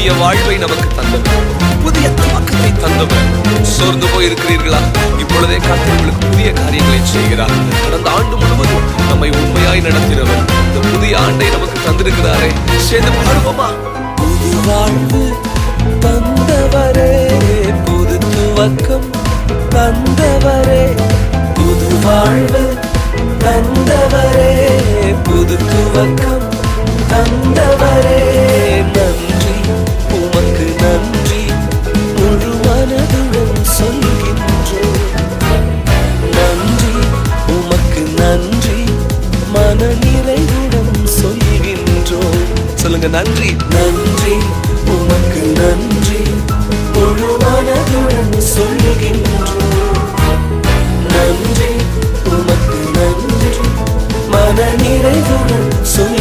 புதிய வாழ்வை நமக்கு தந்தவர், புதிய துவக்கத்தை தந்தவர். சோர்ந்து போயிருக்கிறீர்களா? இப்பொழுதே கர்த்தர் உங்களுக்கு புதிய காரியங்களை செய்கிறார். கடந்த ஆண்டு முழுவதும் நம்மை உண்மையாய் நடத்தினவர் இந்த புதிய ஆண்டை நமக்கு தந்திருக்கிறாரே. சேர்ந்து பாடுவோமா? புது வாழ்வு தந்தவரே, புது துவக்கம் தந்தவரே, புது வாழ்வு தந்தவரே, புது துவக்கம் தந்தவரே. நன்றி, உமக்கு நன்றி, முழு மனதுடன் சொல்கின்றோம். நன்றி, உமக்கு நன்றி, மன நிறைவுடன் சொல்கின்றோம். சொல்லுங்க, நன்றி. நன்றி, உமக்கு நன்றி, முழு மனதுடன் சொல்கின்றோம். நன்றி, உமக்கு நன்றி, மன நிறைவுடன் சொல்கின்றோம்.